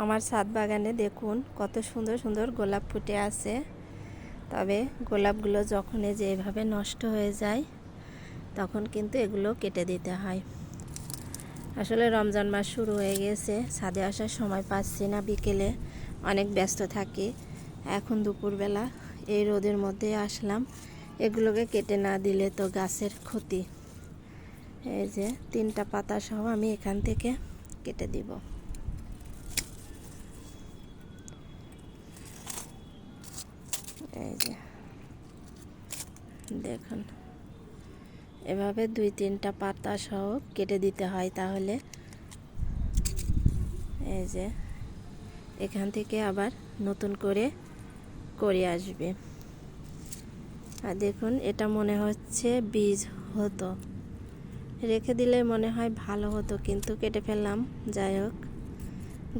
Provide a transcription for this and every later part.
আমার ছাদ বাগানে দেখুন কত সুন্দর সুন্দর গোলাপ ফুটে আছে। তবে গোলাপগুলো যখন এই যে এভাবে নষ্ট হয়ে যায় তখন কিন্তু এগুলো কেটে দিতে হয়। আসলে রমজান মাস শুরু হয়ে গেছে, ছাদে আসার সময় পাচ্ছি না, বিকেলে অনেক ব্যস্ত থাকি। এখন দুপুরবেলা এই রোদের মধ্যে আসলাম, এগুলোকে কেটে না দিলে তো গাছের ক্ষতি। এই যে 3টা পাতা সহ আমি এখান থেকে কেটে দিব। এই যে দেখুন এভাবে 2-3টা পাতা সহ কেটে দিতে হয়, তাহলে এই যে এখান থেকে আবার নতুন করে কড়ি আসবে। আর দেখুন এটা মনে হচ্ছে বীজ হতো, রেখে দিলে মনে হয় ভালো হতো, কিন্তু কেটে ফেললাম। যাই হোক,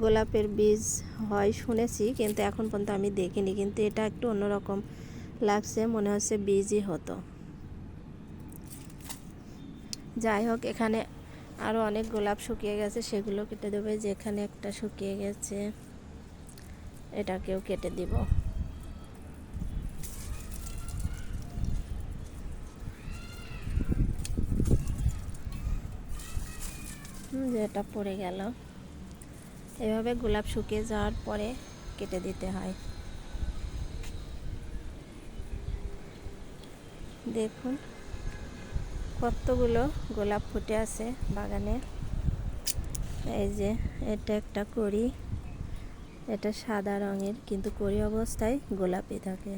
গোলাপের বীজ হয় শুনেছি, কিন্তু এখন পর্যন্ত আমি দেখিনি। কিন্তু এটা একটু অন্যরকম লাগছে, মনে হচ্ছে বীজই হতো। যাই হোক, এখানে আরও অনেক গোলাপ শুকিয়ে গেছে, সেগুলো কেটে দেবে। যেখানে একটা শুকিয়ে গেছে এটাকেও কেটে দিব। যেটা পড়ে গেল, এভাবে গোলাপ শুকিয়ে যাওয়ার পরে কেটে দিতে হয়। দেখুন কতগুলো গোলাপ ফুটে আছে বাগানে। এই যে এটা একটা কড়ি, এটা সাদা রঙের, কিন্তু কড়ি অবস্থায় গোলাপি থাকে।